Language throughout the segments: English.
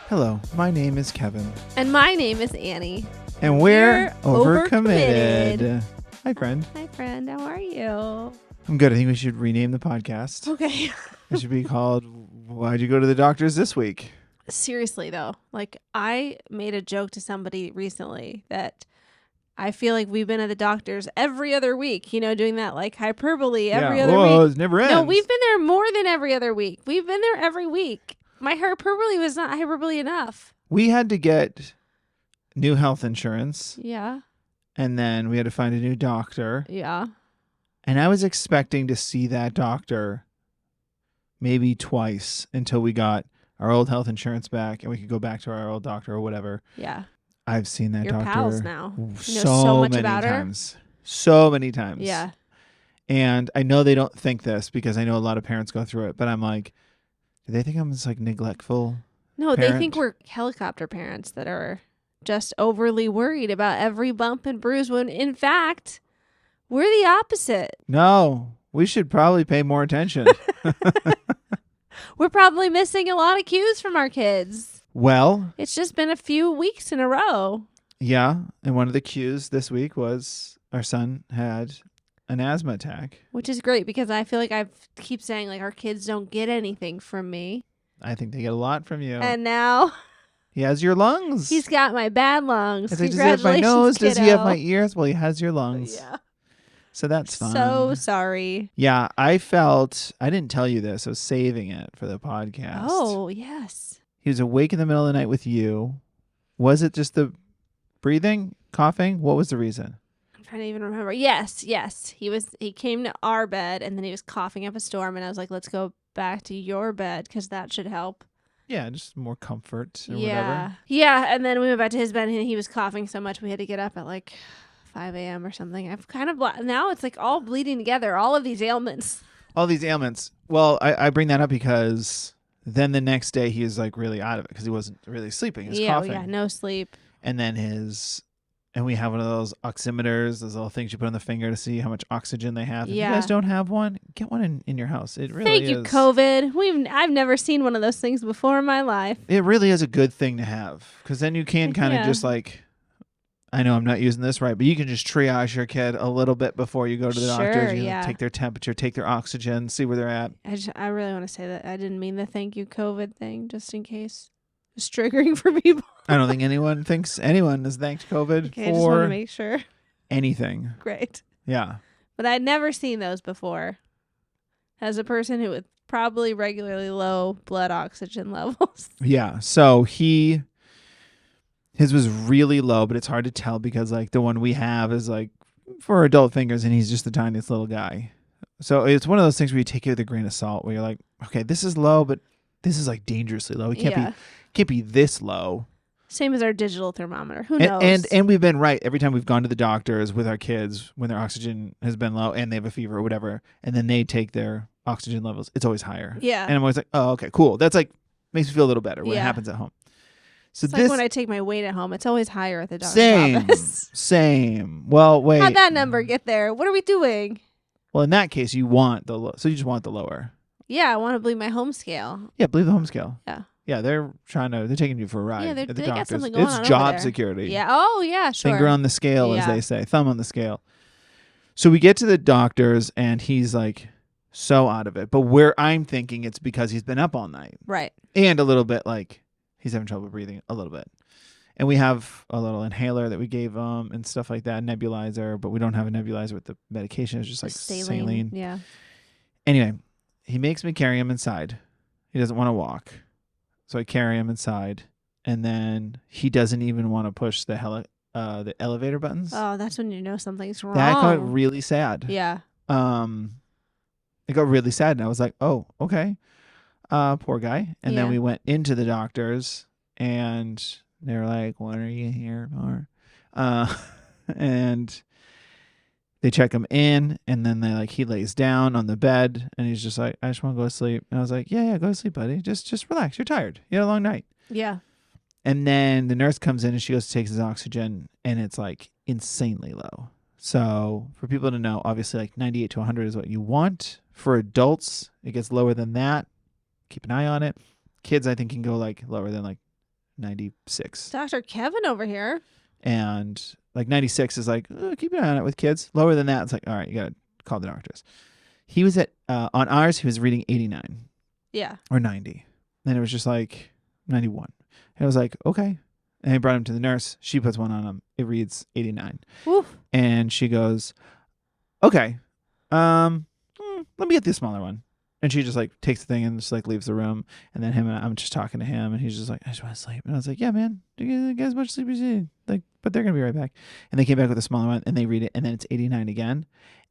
Hello, my name is Kevin. And my name is Annie. And we're Overcommitted. Overcommitted. Hi, friend. Hi, friend. How are you? I'm good. I think we should rename the podcast. Okay. It should be called, Why'd You Go to the Doctors This Week? Seriously, though, like I made a joke to somebody recently that I feel like we've been at the doctor's every other week, doing that like hyperbole every other week. It never ends. No, we've been there more than every other week. We've been there every week. My hyperbole was not hyperbole enough. We had to get new health insurance. Yeah. And then we had to find a new doctor. Yeah. And I was expecting to see that doctor maybe twice until we got our old health insurance back and we could go back to our old doctor or whatever. Yeah. I've seen that You're doctor pals now. You know so much many about her. times. So many times. Yeah. And I know they don't think this because I know a lot of parents go through it, but I'm like, do they think I'm just like neglectful? No, parent? they think we're helicopter parents that are just overly worried about every bump and bruise when in fact we're the opposite. No, we should probably pay more attention. We're probably missing a lot of cues from our kids. Well, It's just been a few weeks in a row. yeah. And one of the cues this week was our son had an asthma attack. Which is great because I feel like I keep saying like our kids don't get anything from me. I think they get a lot from you. And now He has your lungs. he's got my bad lungs. It's like, does he have my Congratulations, nose? Does he have kiddo. my ears? Well, he has your lungs. Yeah. So that's fine. So sorry. Yeah, I didn't tell you this. I was saving it for the podcast. Oh, yes. He was awake in the middle of the night with you. Was it just the breathing, coughing? What was the reason? I'm trying to even remember. Yes. He came to our bed and then he was coughing up a storm and I was like, let's go back to your bed because that should help. Yeah, just more comfort or Yeah. whatever. Yeah. And then we went back to his bed and he was coughing so much we had to get up at like 5 a.m. or something. I've kind of now it's like all bleeding together, all of these ailments. All these ailments. Well, I bring that up because then the next day he was like really out of it because he wasn't really sleeping. He was coughing. Yeah, no sleep. And then and we have one of those oximeters, those little things you put on the finger to see how much oxygen they have. If you Yeah. guys don't have one, get one in your house. It really Thank is. you, COVID. I've never seen one of those things before in my life. It really is a good thing to have because then you can kind of Yeah. just like, I know I'm not using this right, but you can just triage your kid a little bit before you go to the Sure, doctor. You yeah. take their temperature, take their oxygen, see where they're at. I really want to say that I didn't mean the thank you COVID thing, just in case it's triggering for people. I don't think anyone thinks anyone has thanked COVID Okay, I just want to for make sure. anything. Great. Yeah. But I'd never seen those before. As a person who with probably regularly low blood oxygen levels. Yeah. So his was really low, but it's hard to tell because like the one we have is like for adult fingers and he's just the tiniest little guy. So it's one of those things where you take it with a grain of salt where you're like, okay, this is low, but this is like dangerously low. It can't be this low. Same as our digital thermometer. Who knows? And we've been right every time we've gone to the doctors with our kids when their oxygen has been low and they have a fever or whatever, and then they take their oxygen levels, it's always higher. Yeah. And I'm always like, oh, okay, cool. That's like makes me feel a little better when it Yeah. happens at home. So it's like when I take my weight at home, it's always higher at the doctor's same, office. same. Well, wait. How'd that number get there? What are we doing? Well, in that case, you want so you just want the lower. Yeah, I want to believe my home scale. Yeah, believe the home scale. Yeah. Yeah, they're taking you for a ride Yeah, at the they got doctors. something going It's on over job there. security. Yeah. Oh, yeah, sure. Finger on the scale, as Yeah. they say, thumb on the scale. So we get to the doctor's, and he's like so out of it. But where I'm thinking it's because he's been up all night, Right. and a little bit like he's having trouble breathing a little bit. And we have a little inhaler that we gave him and stuff like that, nebulizer, but we don't have a nebulizer with the medication. It's just like saline. Yeah. Anyway, he makes me carry him inside. He doesn't want to walk. So I carry him inside, and then he doesn't even want to push the elevator buttons. Oh, that's when you know something's wrong. That got really sad. Yeah. It got really sad, and I was like, oh, okay. Poor guy. And then Yeah. we went into the doctor's, and they were like, what are you here for? And they check him in, and then he lays down on the bed, and he's just like, I just want to go to sleep. And I was like, yeah, go to sleep, buddy. Just relax. You're tired. You had a long night. Yeah. And then the nurse comes in, and she goes to take his oxygen, and it's like insanely low. So for people to know, obviously like 98 to 100 is what you want. For adults, it gets lower than that. Keep an eye on it. Kids, I think, can go like lower than like 96. Dr. Kevin over here. And like 96 is like, keep an eye on it with kids. Lower than that, it's like, all right, you got to call the doctors. He was at, on ours, he was reading 89. Yeah. Or 90. And it was just like 91. And I was like, okay. And I brought him to the nurse. She puts one on him. It reads 89. Oof. And she goes, okay, let me get the smaller one. And she just like takes the thing and just like leaves the room. And then I'm just talking to him, and he's just like, I just want to sleep. And I was like, yeah, man, you get as much sleep as you need. Like, but they're gonna be right back. And they came back with a smaller one, and they read it, and then it's 89 again.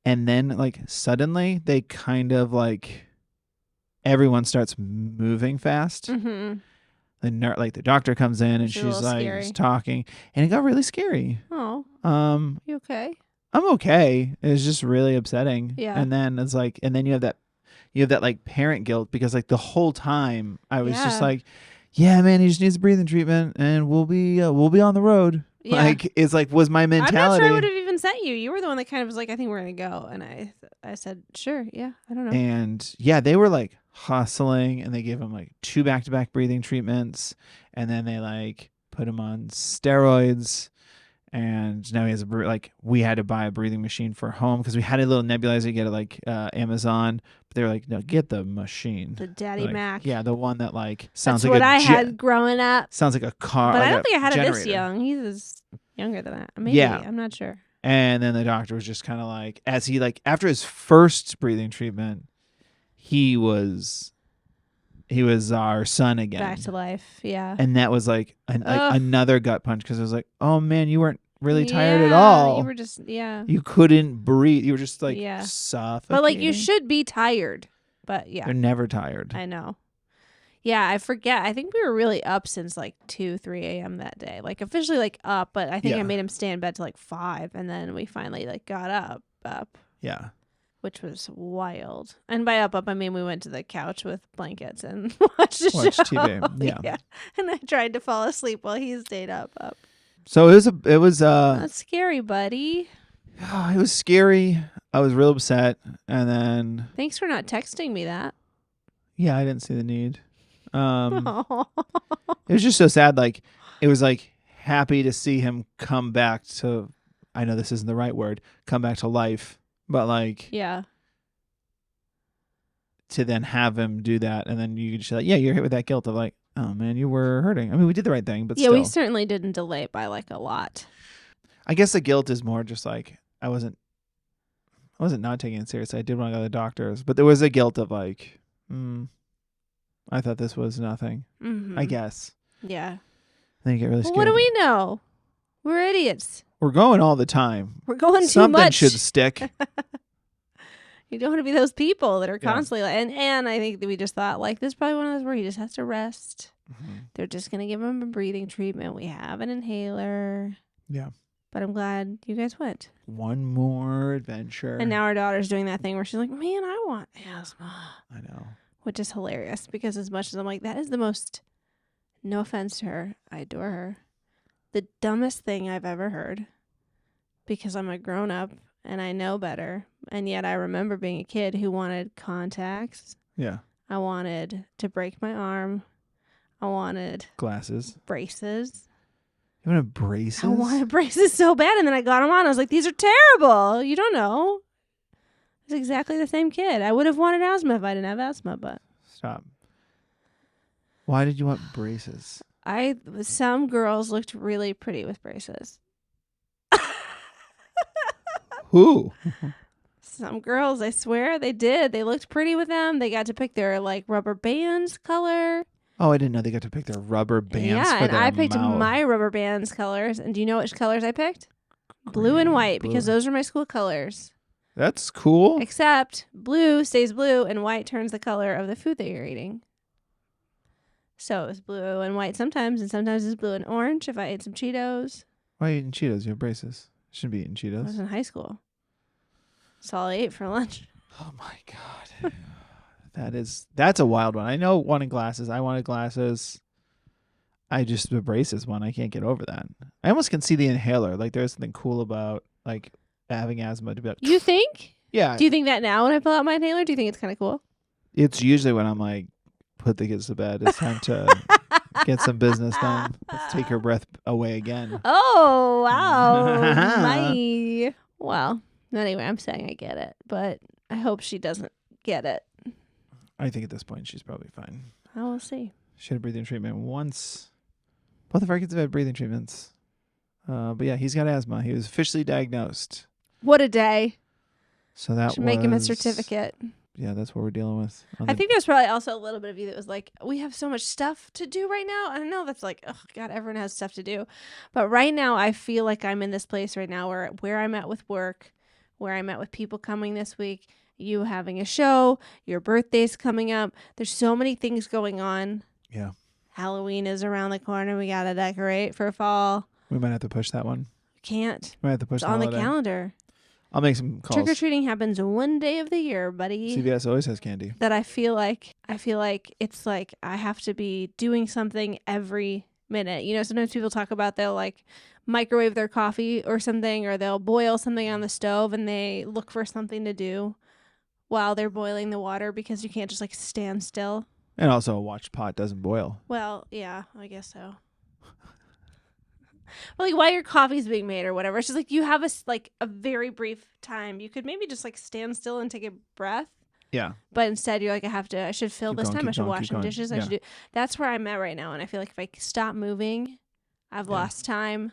And then like suddenly they kind of like everyone starts moving fast. Mm-hmm. The doctor comes in, and she's like just talking, and it got really scary. Oh, you okay? I'm okay. It's just really upsetting. Yeah. And then it's like, and then you have that like parent guilt, because like the whole time I was just like, yeah, man, he just needs a breathing treatment, and we'll be on the road. Yeah. Like it's like was my mentality. I'm not sure I would have even sent you. You were the one that kind of was like, I think we're gonna go, and I said, sure, yeah, I don't know. And yeah, they were like hustling, and they gave him like 2 back-to-back breathing treatments, and then they like put him on steroids. And now he has we had to buy a breathing machine for home, because we had a little nebulizer you get at like Amazon, but they were like, no, get the machine, the Daddy Mac. Yeah, the one that like sounds That's like what I had growing up. Sounds like a car, but like I don't think I had generator. it this young. He's younger than that. Maybe. Yeah, I'm not sure. And then the doctor was just kind of like, as he like after his first breathing treatment, he was our son again. Back to life, yeah. And that was like another gut punch, because it was like, oh man, you weren't really tired at all. You were just, you couldn't breathe. You were just like suffocating. But like you should be tired. But yeah. They're never tired. I know. Yeah, I forget. I think we were really up since like 2, 3 a.m. that day. Like officially like up, but I think I made him stay in bed till like 5, and then we finally like got up. Yeah. Which was wild. And by up, I mean we went to the couch with blankets and watched show. TV. Yeah. And I tried to fall asleep while he stayed up. So it was that's scary, buddy. It was scary. I was real upset, and then thanks for not texting me that. Yeah, I didn't see the need. It was just so sad. Like it was like happy to see him come back to. I know this isn't the right word. Come back to life. But like, yeah, to then have him do that, and then you just like, yeah, you're hit with that guilt of like, oh man, you were hurting. I mean, we did the right thing, but yeah, still. We certainly didn't delay it by like a lot. I guess the guilt is more just like I wasn't not taking it seriously. I did want to go to the doctors, but there was a guilt of like, I thought this was nothing. Mm-hmm. I guess. Yeah. Then you get really scared. What do we know? We're idiots. We're going all the time. We're going Something too much. Should stick. You don't want to be those people that are constantly like, and I think that we just thought like this is probably one of those where he just has to rest. Mm-hmm. They're just gonna give him a breathing treatment. We have an inhaler. Yeah. But I'm glad you guys went. One more adventure. And now our daughter's doing that thing where she's like, man, I want asthma. I know. Which is hilarious, because as much as I'm like, that is the most, no offense to her, I adore her, the dumbest thing I've ever heard, because I'm a grown up and I know better. And yet I remember being a kid who wanted contacts. Yeah. I wanted to break my arm. I wanted glasses. Braces. You wanted braces? I wanted braces so bad. And then I got them on. I was like, these are terrible. You don't know. It's exactly the same kid. I would have wanted asthma if I didn't have asthma, but. Stop. Why did you want braces? Some girls looked really pretty with braces. Who? Some girls, I swear, they did. They looked pretty with them. They got to pick their like rubber bands color. Oh, I didn't know they got to pick their rubber bands. Yeah, for and their I picked mouth. my rubber bands colors. And do you know which colors I picked? Blue and white, because those are my school colors. That's cool. Except blue stays blue and white turns the color of the food that you're eating. So it's blue and white sometimes, and sometimes it's blue and orange if I ate some Cheetos. Why are you eating Cheetos? You have braces. You shouldn't be eating Cheetos. I was in high school. That's all I ate for lunch. Oh my God. That's a wild one. I know wanting glasses. I wanted glasses. The braces one. I can't get over that. I almost can see the inhaler. Like there's something cool about like having asthma to be like, You think? yeah. Do you think that now when I pull out my inhaler? Do you think it's kind of cool? It's usually when I'm like, put the kids to bed. It's time to get some business done. Let's take her breath away again. Oh, wow. My. Well, anyway, I'm saying I get it, but I hope she doesn't get it. I think at this point she's probably fine. I will see. She had a breathing treatment once. Both of our kids have had breathing treatments. But yeah, he's got asthma. He was officially diagnosed. What a day. So that Should make him a certificate. Yeah, that's what we're dealing with. I think there's probably also a little bit of you that was like, we have so much stuff to do right now. I know that's like, oh God, everyone has stuff to do. But right now, I feel like I'm in this place right now where I'm at with work, where I'm at with people coming this week, you having a show, your birthday's coming up. There's so many things going on. Yeah. Halloween is around the corner. We got to decorate for fall. We might have to push that one. Can't. We might have to push It's the on holiday. the calendar. I'll make some calls. Trick-or-treating happens one day of the year, buddy. CVS always has candy. That I feel like it's like I have to be doing something every minute. You know, sometimes people talk about they'll like microwave their coffee or something, or they'll boil something on the stove and they look for something to do while they're boiling the water because you can't just like stand still. And also a watched pot doesn't boil. Well, yeah, I guess so. Well, like while your coffee's being made or whatever, it's just like you have a very brief time. You could maybe just like stand still and take a breath. Yeah. But instead, you're like, I should fill this time. I should wash some dishes. Yeah. I should do. That's where I'm at right now, and I feel like if I stop moving, I've lost time.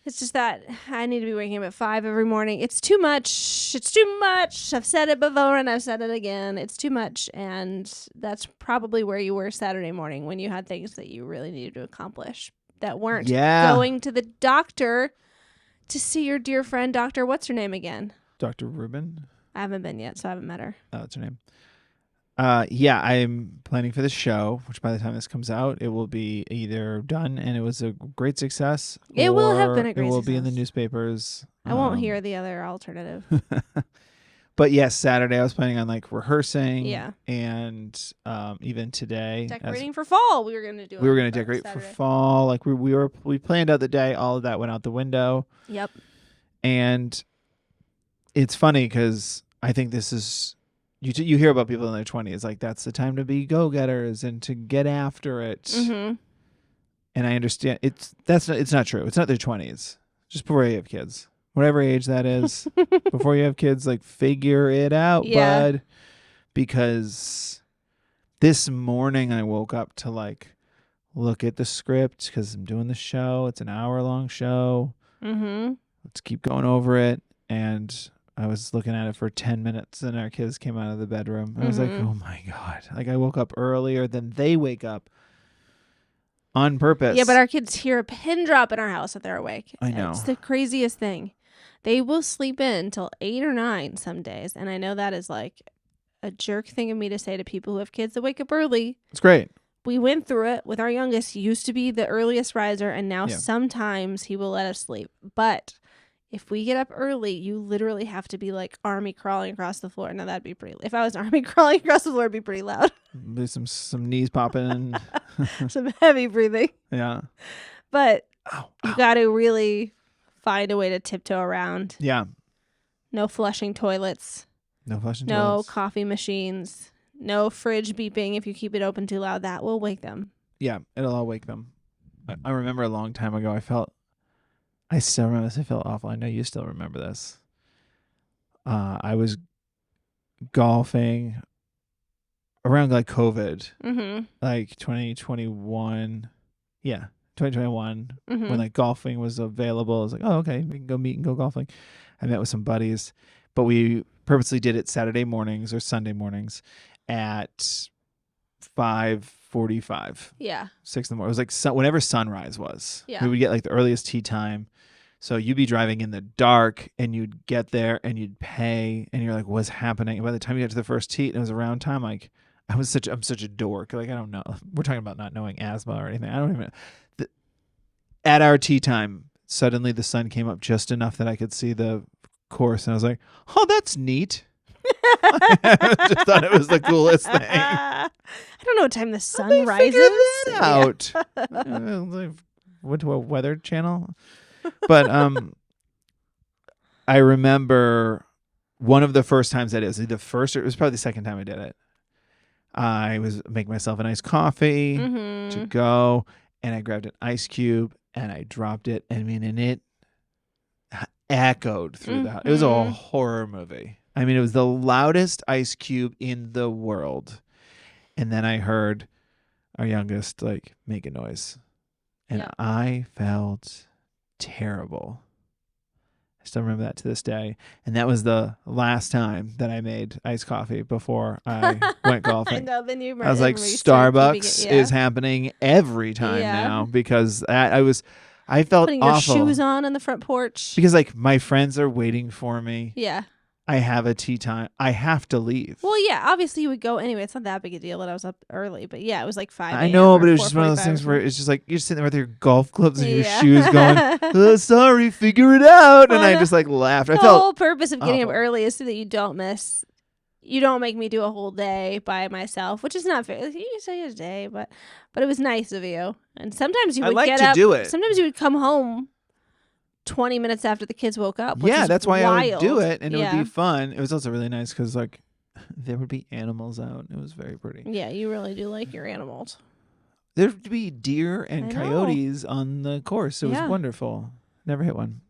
It's just that I need to be waking up at 5 every morning. It's too much. It's too much. I've said it before and I've said it again. It's too much, and that's probably where you were Saturday morning when you had things that you really needed to accomplish that weren't going to the doctor to see your dear friend, Dr. What's her name again? Dr. Rubin? I haven't been yet, so I haven't met her. Oh, that's her name. Yeah, I'm planning for the show, which by the time this comes out, it will be either done and it was a great success. It will have been a great success. It will success. be in the newspapers. I won't hear the other alternative. But yes, Saturday I was planning on like rehearsing. Yeah. And even today, decorating for fall. We were going to do. We were going to decorate Saturday. For fall. Like we planned out the day. All of that went out the window. Yep. And it's funny because I think this is you hear about people in their 20s like that's the time to be go-getters and to get after it. Mm-hmm. And I understand it's not true. It's not their 20s. Just before you have kids. Whatever age that is, before you have kids, like figure it out, bud. Because this morning I woke up to like look at the script because I'm doing the show. It's an hour-long show. Mm-hmm. Let's keep going over it. And I was looking at it for 10 minutes and our kids came out of the bedroom. I was like, oh my God. Like I woke up earlier than they wake up. On purpose. Yeah, but our kids hear a pin drop in our house if they're awake. I know. It's the craziest thing. They will sleep in until 8 or 9 some days. And I know that is like a jerk thing of me to say to people who have kids that wake up early. It's great. We went through it with our youngest. He used to be the earliest riser, and now sometimes he will let us sleep. But if we get up early, you literally have to be like army crawling across the floor. Now that'd be pretty. If I was army crawling across the floor, it'd be pretty loud. There's some knees popping. Some heavy breathing. Yeah. But you got to really find a way to tiptoe around. Yeah. No flushing toilets. No flushing toilets. No toilets. coffee machines. No fridge beeping if you keep it open too loud. That will wake them. Yeah, it'll all wake them. I remember a long time ago, I still remember this. I felt awful. I know you still remember this. I was golfing around like COVID, like 2021. Yeah, 2021, when like golfing was available. I was like, oh, okay, we can go meet and go golfing. I met with some buddies, but we purposely did it Saturday mornings or Sunday mornings at 5:45. Yeah. 6 in the morning. It was like whenever sunrise was. Yeah. We would get like the earliest tee time. So you'd be driving in the dark and you'd get there and you'd pay and you're like, what's happening? And by the time you get to the first tee and it was around time, like I'm such a dork. Like, I don't know. We're talking about not knowing asthma or anything. I don't even at our tee time, suddenly the sun came up just enough that I could see the course and I was like, oh, that's neat. I just thought it was the coolest thing. I don't know what time the sun rises. That out. I went to a weather channel. But I remember one of the first times I did it. It was probably the second time I did it. I was making myself an iced coffee to go, and I grabbed an ice cube and I dropped it. And it echoed through the house. It was a horror movie. I mean, it was the loudest ice cube in the world. And then I heard our youngest make a noise, and I felt terrible. I still remember that to this day. And that was the last time that I made iced coffee before I went golfing. I know. Then you I was like, Starbucks is happening every time now, because I felt putting awful. your shoes on the front porch. Because my friends are waiting for me. Yeah. I have a tea time. I have to leave. Well, yeah, obviously you would go anyway. It's not that big a deal that I was up early, but yeah, it was like 5 a.m. I know, but it was just one of those things where it's just you're sitting there with your golf clubs and your shoes going, sorry, figure it out. And I just laughed. The whole purpose of getting up early is so that you don't make me do a whole day by myself, which is not fair. You can say a day, but it was nice of you. And sometimes you would get up. Do it. Sometimes you would come home 20 minutes after the kids woke up. Which is that's why wild. I would do it, and it would be fun. It was also really nice because there would be animals out. It was very pretty. Yeah, you really do like your animals. There would be deer and coyotes on the course. It was wonderful. Never hit one.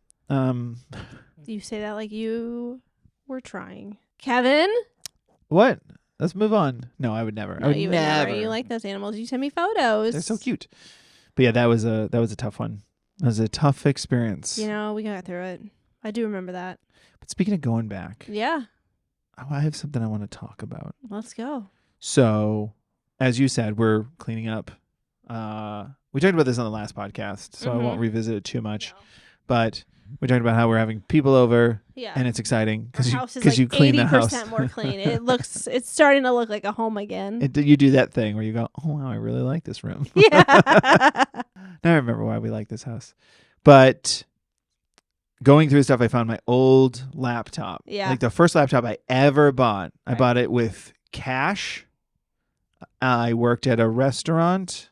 You say that like you were trying. Kevin? What? Let's move on. No, I would never. No, I would you never. You like those animals. You send me photos. They're so cute. But yeah, that was a tough one. It was a tough experience. We got through it. I do remember that. But speaking of going back. Yeah. I have something I want to talk about. Let's go. So, as you said, we're cleaning up. We talked about this on the last podcast, so I won't revisit it too much. No. But we talked about how we're having people over, and it's exciting because you clean the house. 80% more clean. It's starting to look like a home again. You do that thing where you go, oh wow, I really like this room. Yeah. Now I remember why we like this house. But going through stuff, I found my old laptop. Yeah. The first laptop I ever bought. Right. I bought it with cash. I worked at a restaurant,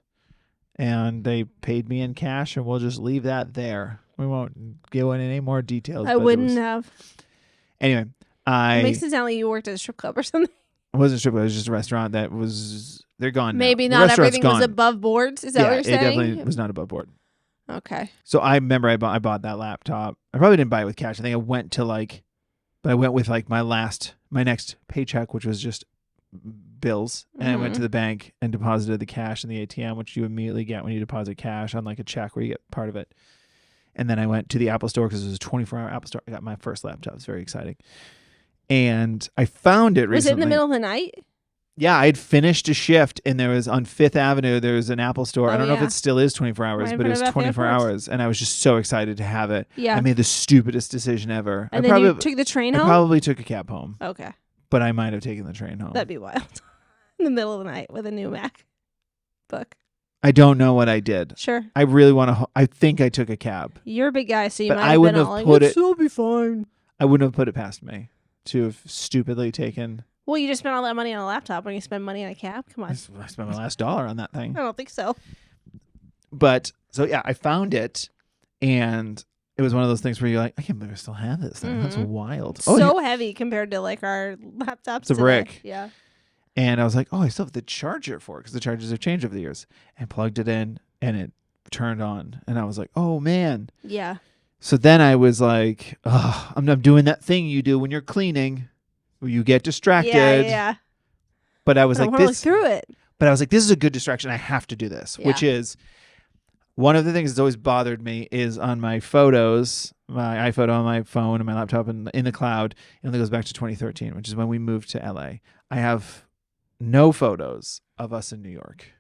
and they paid me in cash, and we'll just leave that there. We won't go into any more details. I wouldn't have. Anyway, it makes it sound like you worked at a strip club or something. It wasn't a strip club. It was just a restaurant that was... They're gone now. Maybe not everything was above boards. Is that what you're saying? It definitely was not above board. Okay. So I remember I bought that laptop. I probably didn't buy it with cash. I think I went to but I went with my next paycheck, which was just bills. And I went to the bank and deposited the cash in the ATM, which you immediately get when you deposit cash on a check where you get part of it. And then I went to the Apple Store because it was a 24-hour Apple Store. I got my first laptop. It was very exciting. And I found it recently. Was it in the middle of the night? Yeah, I had finished a shift, and there was on Fifth Avenue, there was an Apple Store. I don't know if it still is 24 hours, but it was 24 hours, and I was just so excited to have it. Yeah. I made the stupidest decision ever. And then you took the train home? I probably took a cab home. Okay. But I might have taken the train home. That'd be wild. In the middle of the night with a new MacBook. I don't know what I did. Sure. I really want to... I think I took a cab. You're a big guy, so you might have been all like, it'll be fine. I wouldn't have put it past me to have stupidly taken... Well, you just spent all that money on a laptop when you spend money on a cab? Come on. I spent my last dollar on that thing. I don't think so. But, so yeah, I found it, and it was one of those things where you're like, I can't believe I still have this thing. That's wild. So heavy compared to our laptops It's a brick. Yeah. And I was like, I still have the charger for it because the chargers have changed over the years. And plugged it in, and it turned on. And I was like, oh, man. Yeah. So then I was like, I'm doing that thing you do when you're cleaning. You get distracted. Yeah. But I was like, look through it. But I was like, this is a good distraction. I have to do this, which is one of the things that's always bothered me is on my photos, my iPhoto on my phone and my laptop and in the cloud. It only goes back to 2013, which is when we moved to LA. I have no photos of us in New York.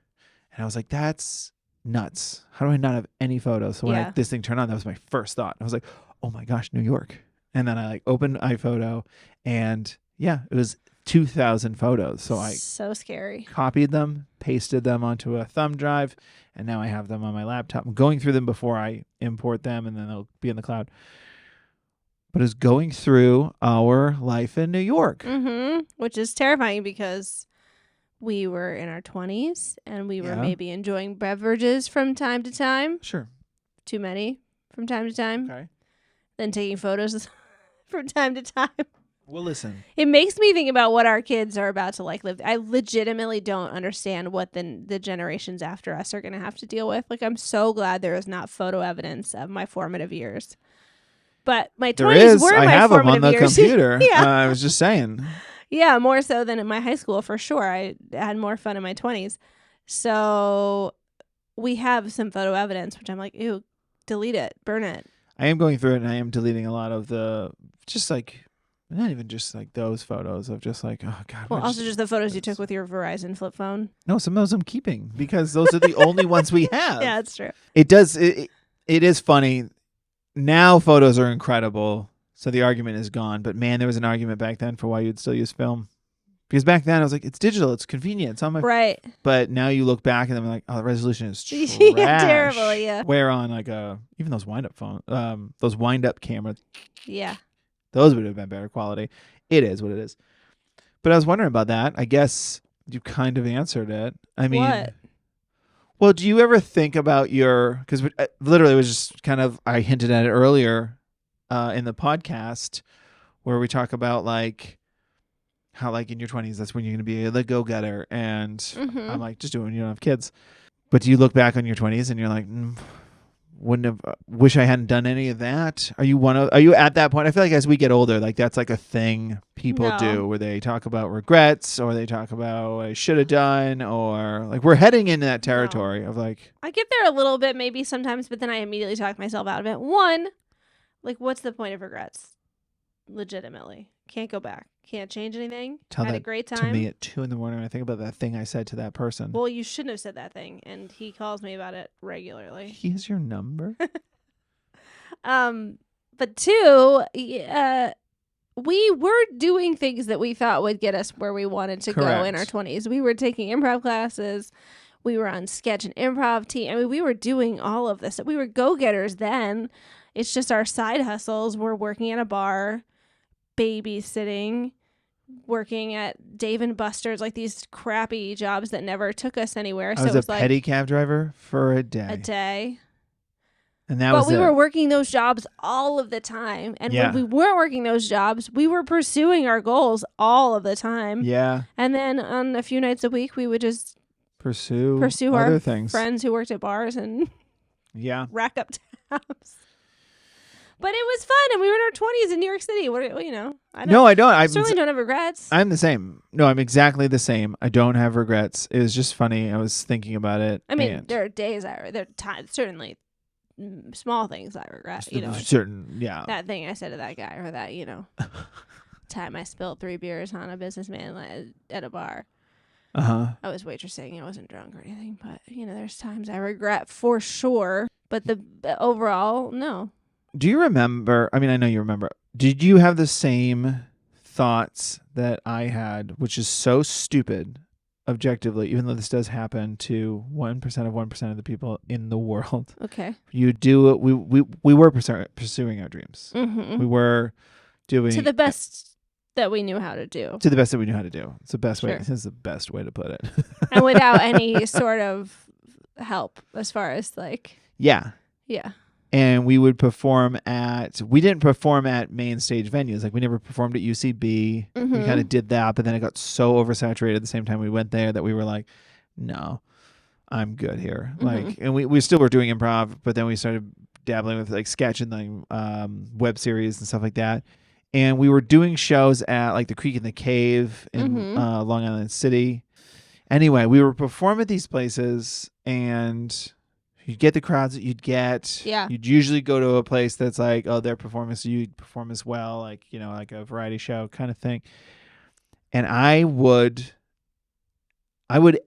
And I was like, that's nuts. How do I not have any photos? So when this thing turned on, that was my first thought. I was like, oh my gosh, New York. And then I opened iPhoto, and it was 2,000 photos. So I scary. Copied them, pasted them onto a thumb drive, and now I have them on my laptop. I'm going through them before I import them, and then they'll be in the cloud. But it's going through our life in New York. Which is terrifying because we were in our 20s, and we were maybe enjoying beverages from time to time. Sure. Too many from time to time. Okay. Then taking photos from time to time. Well, listen. It makes me think about what our kids are about to live. I legitimately don't understand what the generations after us are going to have to deal with. Like, I'm so glad there is not photo evidence of my formative years. But my 20s were I my have them on formative the years. computer. Yeah. I was just saying. Yeah, more so than in my high school, for sure. I had more fun in my 20s. So we have some photo evidence, which I'm like, ew, delete it, burn it. I am going through it, and I am deleting a lot of the, just like, not even just like those photos of just like, oh God. Well, also just the photos you took with your Verizon flip phone. No, some of those I'm keeping because those are the only ones we have. Yeah, that's true. It is funny. Now photos are incredible. So the argument is gone. But man, there was an argument back then for why you'd still use film. Because back then I was like, it's digital, it's convenient, it's on my right. But now you look back and I'm like, oh, the resolution is trash. Yeah, terrible, yeah. Where on like even those wind up cameras. Yeah. Those would have been better quality. It is what it is. But I was wondering about that. I guess you kind of answered it. I mean, what? Well, do you ever think about because literally it was just kind of, I hinted at it earlier in the podcast where we talk about like how like in your 20s, that's when you're going to be the go-getter. And I'm like, just do it when you don't have kids. But do you look back on your 20s and you're like, wouldn't have, wish I hadn't done any of that? Are you at that point? I feel like as we get older, like that's like a thing people do where they talk about regrets or they talk about what I should have done, or like we're heading into that territory of like. I get there a little bit maybe sometimes, but then I immediately talk myself out of it. One, like what's the point of regrets? Legitimately. Can't go back. Can't change anything. Had a great time. To me at 2 a.m. when I think about that thing I said to that person. Well, you shouldn't have said that thing, and he calls me about it regularly. He has your number. But two, we were doing things that we thought would get us where we wanted to go in our 20s. We were taking improv classes. We were on sketch and improv team. I mean, we were doing all of this. We were go-getters then. It's just our side hustles. We're working at a bar, babysitting, working at Dave and Buster's, like these crappy jobs that never took us anywhere. I was a pedicab driver for a day. And but we were working those jobs all of the time. And when we weren't working those jobs, we were pursuing our goals all of the time. Yeah. And then on a few nights a week, we would just pursue other our things. Friends who worked at bars and rack up tabs. But it was fun, and we were in our 20s in New York City. I don't. I certainly don't have regrets. I'm the same. No, I'm exactly the same. I don't have regrets. It was just funny. I was thinking about it. I mean, there are days there are times, certainly small things I regret. That thing I said to that guy, or that time I spilled 3 beers on a businessman at a bar. I was waitressing. I wasn't drunk or anything, but there's times I regret for sure. But the overall, no. Do you remember? I mean, I know you remember. Did you have the same thoughts that I had, which is so stupid, objectively, even though this does happen to 1% of 1% of the people in the world? Okay. You do it. We were pursuing our dreams. Mm-hmm. We were doing to the best that we knew how to do. To the best that we knew how to do. It's the best way. This is the best way to put it. And without any sort of help, as far as like. Yeah. Yeah. And we didn't perform at main stage venues. Like we never performed at UCB. Mm-hmm. We kind of did that, but then it got so oversaturated at the same time we went there that we were like, no, I'm good here. Mm-hmm. Like, and we still were doing improv, but then we started dabbling with like sketch and like web series and stuff like that. And we were doing shows at like the Creek and the Cave in Long Island City. Anyway, we would perform at these places and you'd get the crowds that you'd get. Yeah. You'd usually go to a place that's like, oh, their performance, so you'd perform as well, like, like a variety show kind of thing. And I would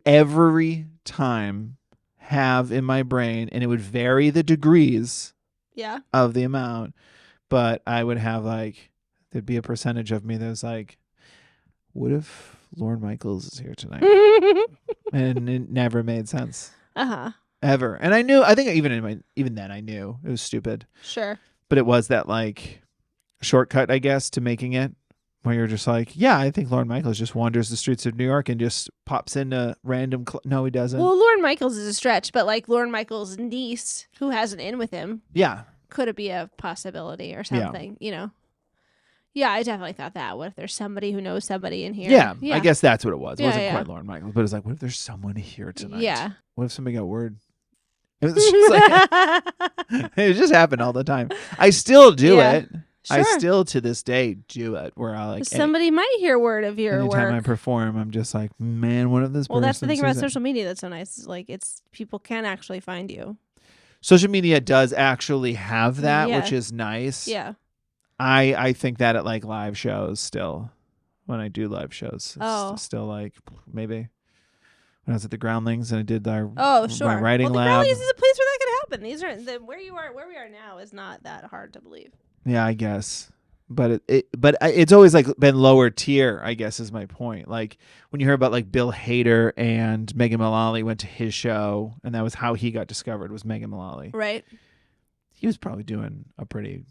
every time have in my brain, and it would vary the degrees of the amount, but I would have like, there'd be a percentage of me that was like, what if Lorne Michaels is here tonight? And it never made sense. Ever. And I think even then I knew it was stupid. Sure. But it was that like shortcut, I guess, to making it, where you're just like, yeah, I think Lorne Michaels just wanders the streets of New York and just pops into random no, he doesn't. Well, Lorne Michaels is a stretch, but like Lorne Michaels' niece, who has an in with him, yeah, could it be a possibility or something, Yeah, I definitely thought that. What if there's somebody who knows somebody in here? Yeah, I guess that's what it was. It Yeah, wasn't yeah. quite Lorne Michaels, but it's like, what if there's someone here tonight? Yeah. What if somebody got word? It was just like, it just happened all the time. I still do Yeah. it. Sure. I still to this day do it where I like somebody might hear word of your anytime work. I perform, I'm just like, man, what if this Well, person that's the thing about sees it? social media that's so nice. Is like it's people can actually find you. Social media does actually have that, Yeah. which is nice. Yeah. I think that at like live shows still. When I do live shows, it's still like maybe when I was at the Groundlings and I did Sure. my writing well, the lab. Groundlings is a place where that could happen. These are where we are now is not that hard to believe. Yeah, I guess. But it's always like been lower tier, I guess is my point. Like when you hear about like Bill Hader and Megan Mullally went to his show and that was how he got discovered was Megan Mullally. Right. He was probably doing a pretty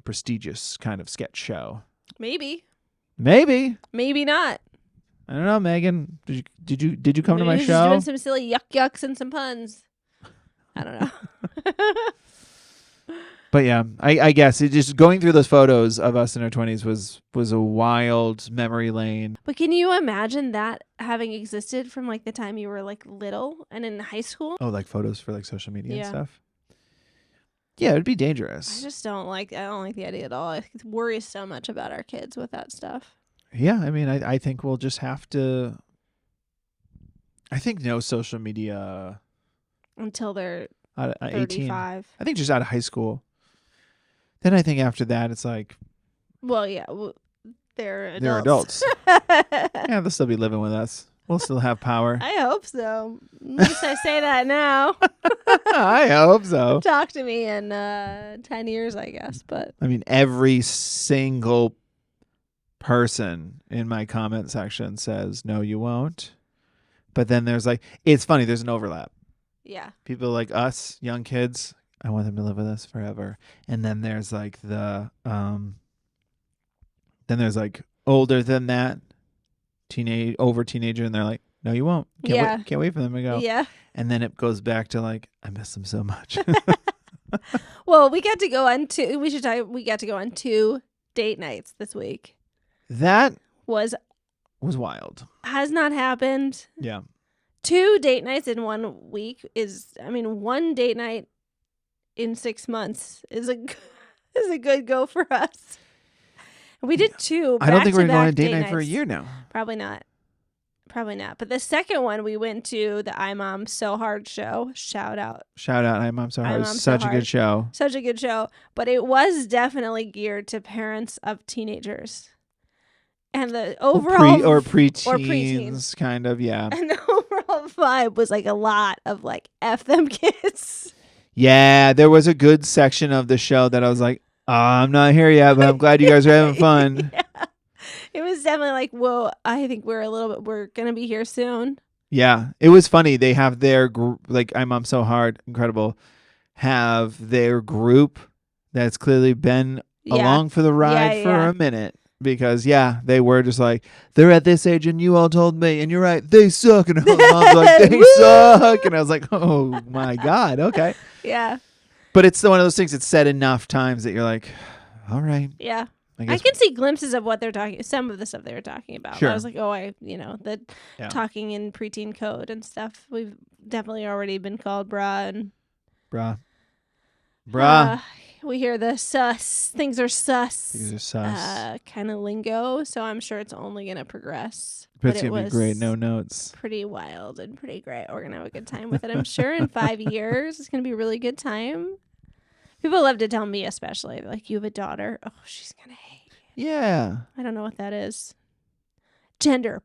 prestigious kind of sketch show. Maybe not. I don't know, Megan. Did you come to my Maybe show? Doing some silly yucks and some puns. I don't know. But yeah, I guess it just going through those photos of us in our 20s was a wild memory lane. But can you imagine that having existed from like the time you were like little and in high school? Oh, like photos for like social media and Yeah. stuff. Yeah, it'd be dangerous. I just don't like the idea at all. I worry so much about our kids with that stuff. Yeah, I mean, I think we'll just have to. I think no social media Until they're at 18. 35. I think just out of high school. Then I think after that it's like Well, yeah, they're adults. they're adults. Yeah, they'll still be living with us. We'll still have power. I hope so. At least I say that now. I hope so. Talk to me in 10 years, I guess. But I mean, every single person in my comment section says, no, you won't. But then there's like, it's funny, there's an overlap. yeah, People like us, young kids, I want them to live with us forever. And then there's like then there's like older than that, teenager, and they're like, no, you won't. Can't wait for them to go. yeah. And then it goes back to like, I miss them so much. Well, we got to go on two. We got to go on 2 date nights this week. That Was wild. has not happened. Yeah. 2 date nights in 1 week is, I mean, 1 date night in 6 months is a good go for us. We did 2. I don't think we're going on a back-to-back date night for a nights. year now. Probably not. But the second one we went to the I Mom So Hard show. Shout out. Shout out, Hi Mom So Hi Hard. Mom So Such a Hard. good show. Such a good show. But it was definitely geared to parents of teenagers. And the overall or preteens, preteens. kind of, yeah. and the overall vibe was like a lot of like F them kids. Yeah, there was a good section of the show that I was like, oh, I'm not here yet, but I'm glad you guys are having fun. Yeah. It was definitely like, whoa, I think we're going to be here soon. Yeah, it was funny. They have their like I'm So Hard, incredible, have their group that's clearly been along for the ride for a minute. Because, they were just like, they're at this age and you all told me, and you're right, they suck. And Mom's like, they suck. And I was like, oh my God, okay. Yeah. But it's one of those things that's said enough times that you're like, all right. Yeah. I I can see glimpses of what they're talking, some of the stuff they were talking about. Sure. I was like, the talking in preteen code and stuff. We've definitely already been called brah and Bruh. we hear the sus. Things are sus. These are sus. Kind of lingo. So I'm sure it's only going to progress. But it's going to be great. No notes. Pretty wild and pretty great. We're going to have a good time with it, I'm sure. In 5 years, it's going to be a really good time. People love to tell me, especially, like, you have a daughter. Oh, she's going to hate you. Yeah. I don't know what that is. Gender.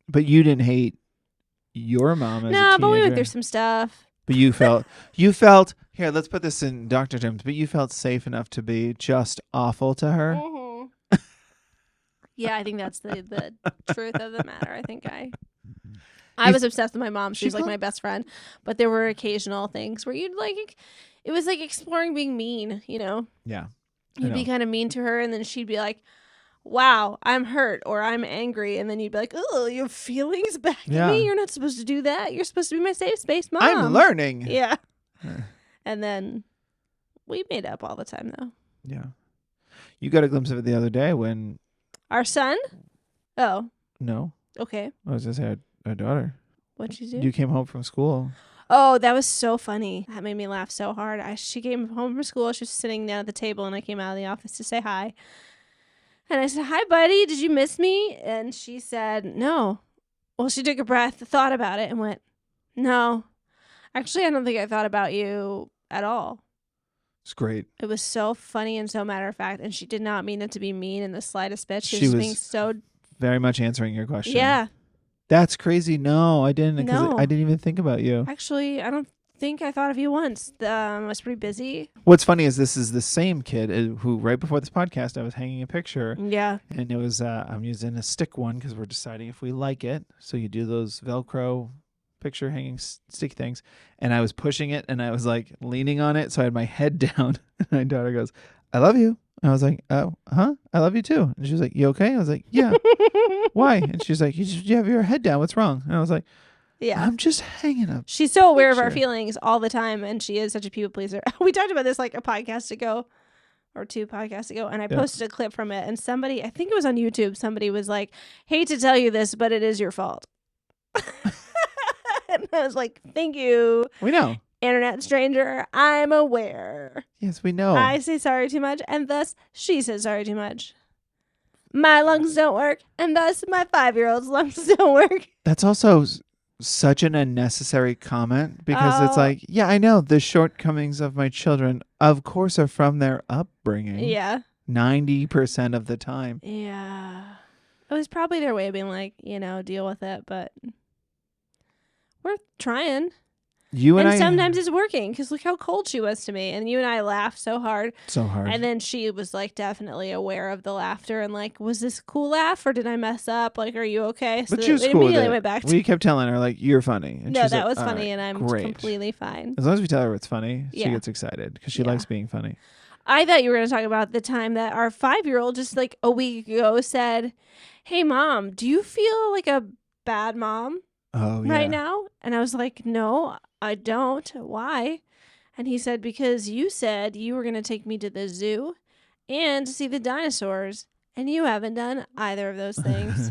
But you didn't hate your mom as a teenager. No, but we went through some stuff. But you felt, here, let's put this in doctor terms, but you felt safe enough to be just awful to her. Mm-hmm. Yeah, I think that's the truth of the matter. I think I was obsessed with my mom. She was like my best friend. But there were occasional things where you'd like, it was like exploring being mean, you know? Yeah. You'd be kind of mean to her, and then she'd be like, wow, I'm hurt, or I'm angry. And then you'd be like, oh, you have feelings back at me? You're not supposed to do that. You're supposed to be my safe space mom. I'm learning. Yeah. And then we made up all the time, though. Yeah. You got a glimpse of it the other day when, Our son? Oh, no, okay. I was going to say our daughter. What'd you do? You came home from school. Oh, that was so funny. That made me laugh so hard. She came home from school. She was sitting down at the table, and I came out of the office to say hi. And I said, "Hi, buddy. Did you miss me?" And she said, "No." Well, she took a breath, thought about it, and went, "No. Actually, I don't think I thought about you at all." It's great. It was so funny and so matter of fact, and she did not mean it to be mean in the slightest bit. She She was was being so... very much answering your question. Yeah. That's crazy. No, I didn't. Because No. I didn't even think about you. Actually, I don't think I thought of you once. I was pretty busy. What's funny is this is the same kid who, right before this podcast, I was hanging a picture. Yeah. And it was, I'm using a stick one because we're deciding if we like it. So you do those Velcro picture hanging stick things. And I was pushing it and I was like leaning on it. So I had my head down. And my daughter goes, "I love you." And I was like, "Oh, huh? I love you too." And she was like, "You okay?" I was like, "Yeah." "Why?" And she's like, you have your head down. What's wrong?" And I was like, Yeah. "I'm just hanging up." She's so aware of our Picture. feelings all the time, and she is such a people pleaser. We talked about this like a podcast ago or 2 podcasts ago, and I Yeah. posted a clip from it, and somebody, I think it was on YouTube, somebody was like, "Hate to tell you this, but it is your fault." And I was like, "Thank you, We know. internet stranger. I'm aware. Yes, we know. I say sorry too much, and thus she says sorry too much. My lungs don't work, and thus my 5-year-old's lungs don't work." That's also such an unnecessary comment because it's Oh. like, yeah, I know the shortcomings of my children, of course, are from their upbringing. Yeah. 90% of the time. Yeah. It was probably their way of being like, deal with it, but we're trying. You and And I. sometimes it's working because look how cold she was to me. And you and I laughed so hard. So hard. And then she was like definitely aware of the laughter and like, was this a cool laugh or did I mess up? Like, are you okay? So But she was we cool with immediately it. went back to We kept telling her, like, "You're funny." And no, she's that like, was "All funny right, and I'm great." completely fine. As long as we tell her it's funny, she Yeah. gets excited because she Yeah. likes being funny. I thought you were going to talk about the time that our 5-year-old just like a week ago said, "Hey, Mom, do you feel like a bad mom Oh, yeah. right now?" And I was like, "No, I don't. Why?" And he said, "Because you said you were going to take me to the zoo and to see the dinosaurs, and you haven't done either of those things."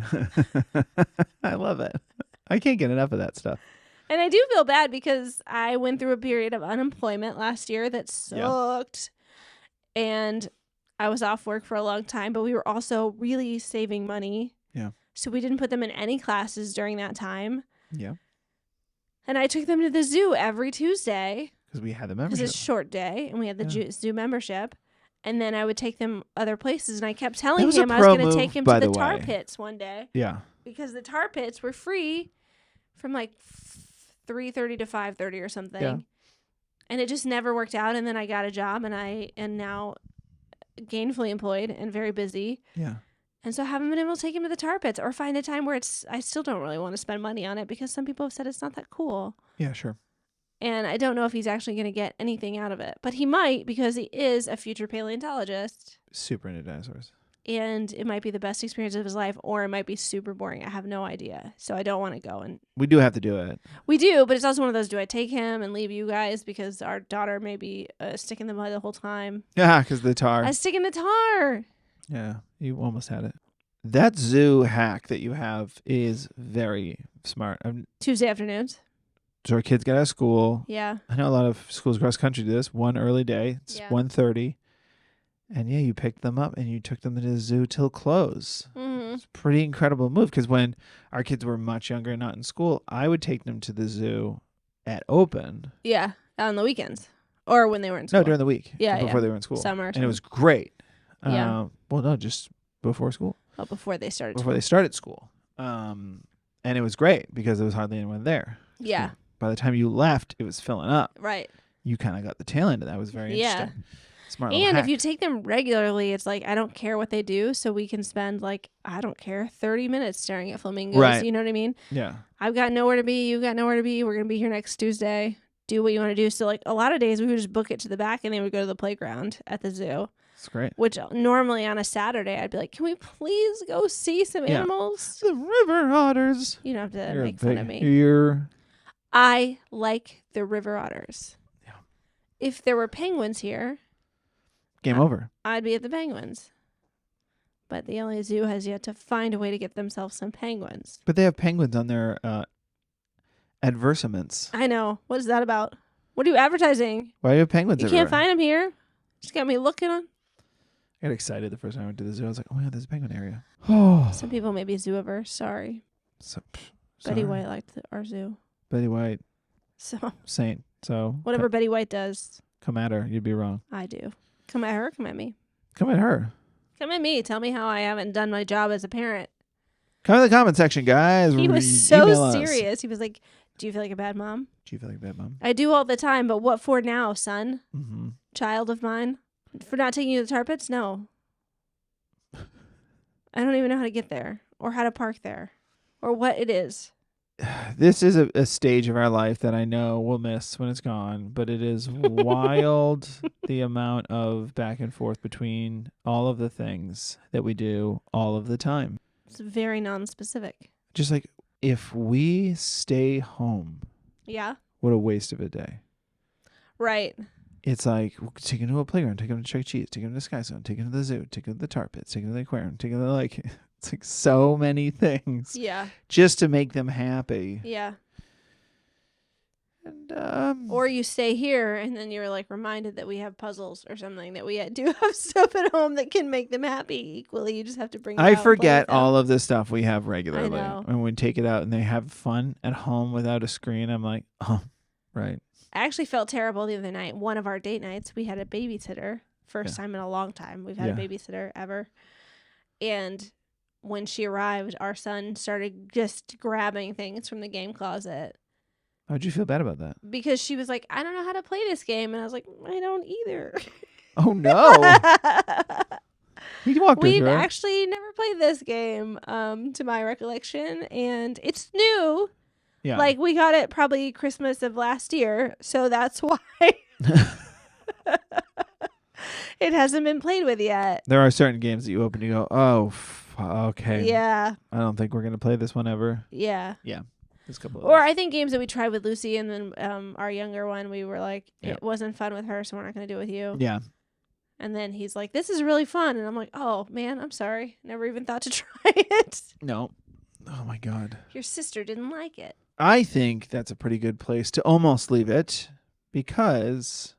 I love it. I can't get enough of that stuff. And I do feel bad because I went through a period of unemployment last year that sucked. And I was off work for a long time, but we were also really saving money. Yeah. So we didn't put them in any classes during that time. Yeah. And I took them to the zoo every Tuesday Because we had the because membership. it's a short day and we had the Yeah. zoo membership. And then I would take them other places. And I kept That telling was a him I was pro going to move, take him by to the the tar way. pits one day Yeah. because the tar pits were free from like 3:30 to 5:30 or something. Yeah. And it just never worked out. And then I got a job and I am now gainfully employed and very busy. Yeah. And so I haven't been able to take him to the tar pits or find a time where I still don't really want to spend money on it because some people have said it's not that cool. Yeah, sure. And I don't know if he's actually going to get anything out of it. But he might because he is a future paleontologist. Super into dinosaurs. And it might be the best experience of his life or it might be super boring. I have no idea. So I don't want to go. And We do have to do it. we do, but it's also one of those, do I take him and leave you guys because our daughter may be sticking the mud the whole time? Yeah, because the tar. I stick in the tar. Yeah, you almost had it. That zoo hack that you have is very smart. Tuesday afternoons. So our kids get out of school. Yeah. I know a lot of schools across the country do this. One early day. It's Yeah. 1:30. And yeah, you picked them up and you took them to the zoo till close. Mm-hmm. It's a pretty incredible move because when our kids were much younger and not in school, I would take them to the zoo at open. Yeah. On the weekends. Or when they were in school. No, during the week. Yeah, Before yeah. they were in school. Summer. And it was great. Yeah. Well, no, just before school. Oh, before they started. Before they started school. And it was great because there was hardly anyone there. Yeah. By the time you left, it was filling up. Right. You kind of got the tail end of that. It was very Yeah. interesting. Smart little And hack. if you take them regularly, it's like, I don't care what they do. So we can spend like, I don't care, 30 minutes staring at flamingos. Right. You know what I mean? Yeah. I've got nowhere to be. You've got nowhere to be. We're going to be here next Tuesday. Do what you want to do. So like a lot of days we would just book it to the back and then we would go to the playground at the zoo, It's great. which normally on a Saturday I'd be like, can we please go see some Yeah. animals? The river otters. You don't have to You're a make fun of big- me. You're I like the river otters. Yeah. If there were penguins here, Game over. I'd be at the penguins. But the LA Zoo has yet to find a way to get themselves some penguins. But they have penguins on their advertisements. I know. What is that about? What are you advertising? Why do you have penguins You everywhere? can't find them here. Just got me looking on. I got excited the first time I went to the zoo. I was like, oh, yeah, there's a penguin area. Oh. Some people may be zoo-averse. Sorry. Betty White liked our zoo. Betty White. So. Saint. So. Whatever Betty White does. Come at her. You'd be wrong. I do. Come at her. Come at me. Come at her. Come at me. Tell me how I haven't done my job as a parent. Come in the comment section, guys. He was Email so us. serious. He was like, do you feel like a bad mom? Do you feel like a bad mom? I do all the time, but what for now, son? Mm-hmm. Child of mine? For not taking you to the tar pits? No. I don't even know how to get there or how to park there or what it is. This is a stage of our life that I know we'll miss when it's gone, but it is wild the amount of back and forth between all of the things that we do all of the time. It's very non-specific. Just like if we stay home, Yeah. what a waste of a day. Right. It's like take him to a playground, take him to Chuck E. Cheese, take him to Sky Zone, take him to the zoo, take him to the tar pits, take him to the aquarium, take him to like it's like so many things Yeah. just to make them happy. Yeah. And Or you stay here and then you're like reminded that we have puzzles or something, that we do have stuff at home that can make them happy equally. You just have to bring it out I and play forget with them. all of the stuff we have regularly. know. And when we take it out and they have fun at home without a screen, I'm like, oh, right. I actually felt terrible the other night. One of our date nights, we had a babysitter. First time in a long time we've had a babysitter ever. And when she arrived, our son started just grabbing things from the game closet. How'd you feel bad about that? Because she was like, I don't know how to play this game. And I was like, I don't either. Oh, no. He walked her We've through it. actually never played this game, to my recollection. And it's new. Yeah. Like, we got it probably Christmas of last year. So that's why it hasn't been played with yet. There are certain games that you open and you go, oh, okay. Yeah. I don't think we're going to play this one ever. Yeah. There's a couple of Or those. I think games that we tried with Lucy and then our younger one, we were like, Yeah. it wasn't fun with her, so we're not going to do it with you. Yeah. And then he's like, this is really fun. And I'm like, oh, man, I'm sorry. Never even thought to try it. No. Oh, my God. Your sister didn't like it. I think that's a pretty good place to almost leave it because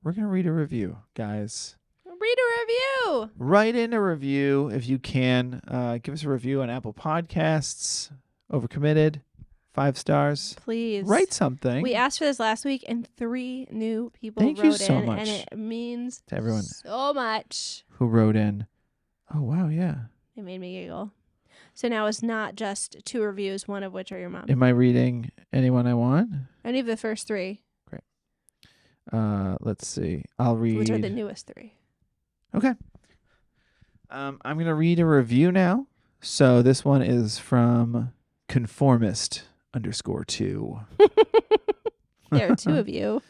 we're going to read a review, guys. Read a review. Write in a review if you can. Give us a review on Apple Podcasts. Overcommitted. 5 stars. Please. Write something. We asked for this last week, and 3 new people Thank wrote you so in, much and it means to everyone so much. who wrote in. Oh, wow, yeah. It made me giggle. So now it's not just 2 reviews, one of which are your mom. Am I reading anyone I want? Any of the first 3. Let's see. I'll read. Which are the newest 3. Okay. I'm going to read a review now. So this one is from Conformist_2. There are 2 of you.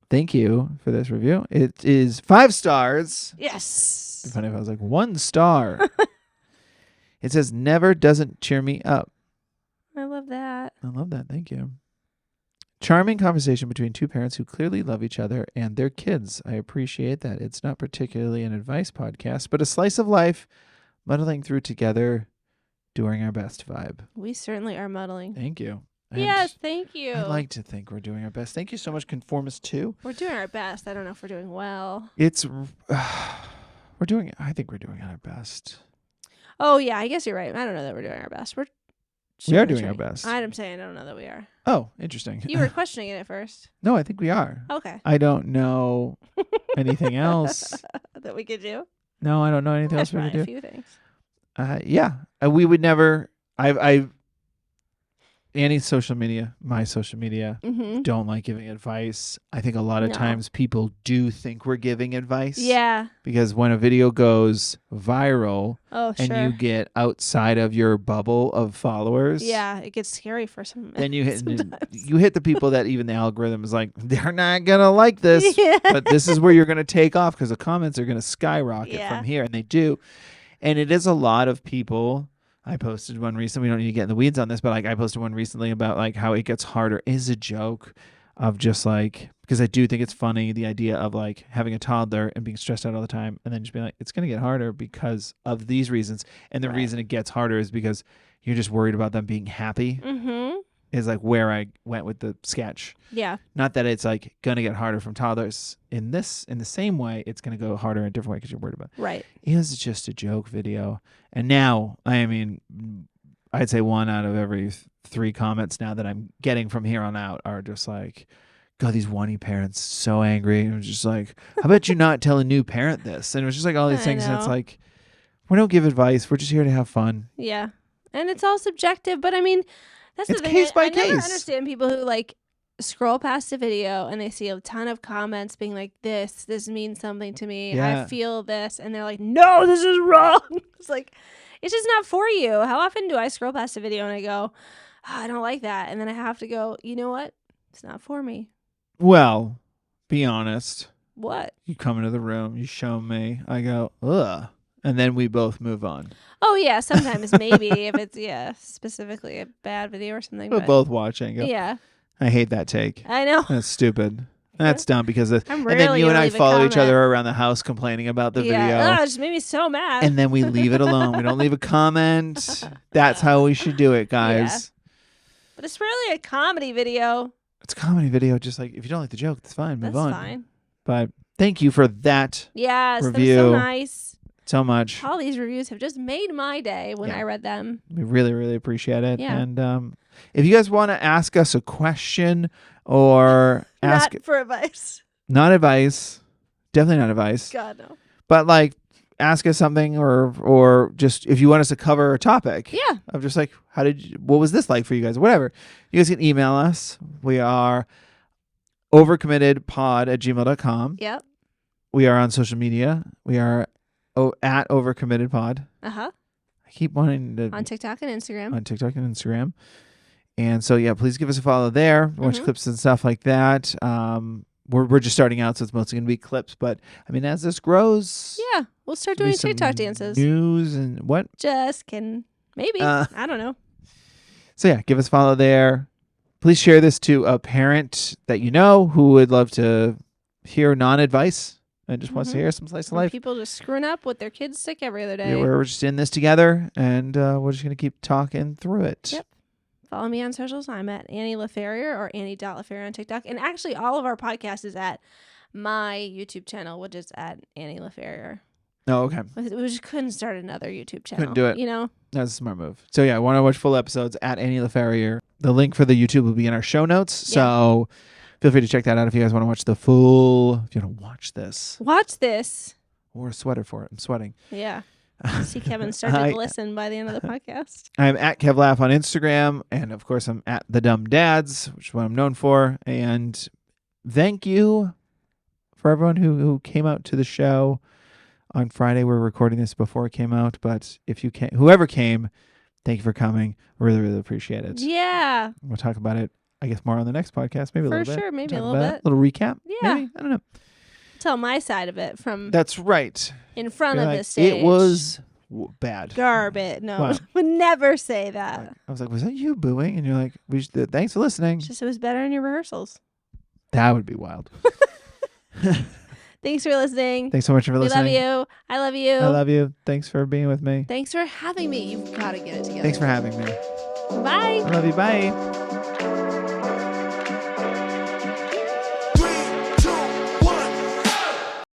Thank you for this review. It is 5 stars. Yes. It'd be funny if I was like 1 star. It says never doesn't cheer me up. I love that. I love that. Thank you. Charming conversation between 2 parents who clearly love each other and their kids. I appreciate that. It's not particularly an advice podcast, but a slice of life, muddling through together, doing our best vibe. We certainly are muddling. Thank you. Yes, thank you. I like to think we're doing our best. Thank you so much, Conformist2. We're doing our best. I don't know if we're doing well. It's, I think we're doing our best. Oh, yeah, I guess you're right. I don't know that we're doing our best. We are Sure, doing sure. our best. I'm saying I don't know that we are. Oh, interesting. You were questioning it at first. No, I think we are. Okay. I don't know anything else. That we could do? No, I don't know anything else we I've could tried do. a few things. Yeah, we would never. Annie's social media, my social media, Mm-hmm. don't like giving advice. I think a lot of No. times people do think we're giving advice. Yeah. Because when a video goes viral Oh, sure. and you get outside of your bubble of followers, Yeah, it gets scary for some. then you hit sometimes. the people that even the algorithm is like, they're not gonna like this. Yeah. But this is where you're going to take off because the comments are going to skyrocket Yeah. from here, and they do. And it is a lot of people. I posted one recently. We don't need to get in the weeds on this, but like I posted one recently about like how it gets harder is a joke. of just like, because I do think it's funny, the idea of like having a toddler and being stressed out all the time and then just being like, it's going to get harder because of these reasons. And the Right. reason it gets harder is because you're just worried about them being happy, is like where I went with the sketch. Yeah. Not that it's like going to get harder from toddlers in the same way, it's going to go harder in a different way because you're worried about it. Right. It was just a joke video. And now, I mean, I'd say 1 out of every 3 comments now that I'm getting from here on out are just like, God, these whiny parents, so angry. And it was just like, how about you not tell a new parent this? And it was just like all these I things. And it's know. like, we don't give advice. We're just here to have fun. Yeah. And it's all subjective, but I mean, that's It's the thing. case by I never case. understand people who like scroll past a video and they see a ton of comments being like, this means something to me. Yeah. I feel this. And they're like, no, this is wrong. It's like, it's just not for you. How often do I scroll past a video and I go, I don't like that. And then I have to go, you know what? It's not for me. Well, be honest. What? You come into the room, you show me, I go, ugh. And then we both move on. Oh, yeah. Sometimes maybe if it's, specifically a bad video or something. We're But both watching. Go, yeah. I hate that take. I know. That's stupid. That's dumb because I'm and then rarely you and gonna I leave a follow each comment. other around the house complaining about the Yeah. video. Oh, it just made me so mad. And then we leave it alone. We don't leave a comment. That's how we should do it, guys. But it's really a comedy video. It's a comedy video. Just like, if you don't like the joke, that's fine. Move That's on. fine. But thank you for that Yes, that was review so nice. so much. All these reviews have just made my day when I read them. We really, really appreciate it. Yeah. And if you guys want to ask us a question or ask, Not for advice. not advice, definitely not advice, God, no. but like ask us something or just if you want us to cover a topic. Yeah. Of just like, what was this like for you guys? Whatever. You guys can email us. We are overcommittedpod@gmail.com. Yep. We are on social media. We are at overcommittedpod. Uh-huh. I keep wanting to On TikTok and Instagram. on TikTok and Instagram. And so, yeah, please give us a follow there. Watch clips and stuff like that. We're just starting out, so it's mostly going to be clips. But, I mean, as this grows... Yeah. We'll start there'll be doing some TikTok dances. News and what? Just kidding. Maybe. Uh, I don't know. So, yeah, give us a follow there. Please share this to a parent that you know who would love to hear non-advice and just wants to hear some slice of When life. people just screwing up with their kids sick every other day. Yeah, we're just in this together, and we're just going to keep talking through it. Yep. Follow me on socials. I'm at Annie LaFerrier or Annie.LaFerrier on TikTok. And actually, all of our podcast is at my YouTube channel, which is at Annie LaFerrier. Oh, okay. We just couldn't start another YouTube channel. Couldn't do it. You know? That's a smart move. So, yeah, want to watch full episodes at Annie LaFerrier. The link for the YouTube will be in our show notes. Yeah. So, feel free to check that out if you guys want to watch the full... If you want to watch this. Watch this. Or a sweater for it. I'm sweating. Yeah. See Kevin started to listen by the end of the podcast. I'm at KevLaugh on Instagram. And, of course, I'm at The Dumb Dads, which is what I'm known for. And thank you for everyone who came out to the show on Friday. We're recording this before it came out. But if you can, whoever came, thank you for coming. Really, really appreciate it. Yeah. We'll talk about it, I guess, more on the next podcast. Maybe a For little bit. sure. Maybe Talk a little about bit. it. Little recap. Yeah. Maybe. I don't know. Tell my side of it from That's right. in front You're of like, the stage. it was bad. garbage. No, Wow. would never say that. Like, I was like, was that you booing? And you're like, thanks for listening. It's just it was better in your rehearsals. That would be wild. Thanks for listening. Thanks so much for We listening. love you. I love you. I love you. Thanks for being with me. Thanks for having me. You've got to get it together. Thanks for having me. Bye. I love you. Bye.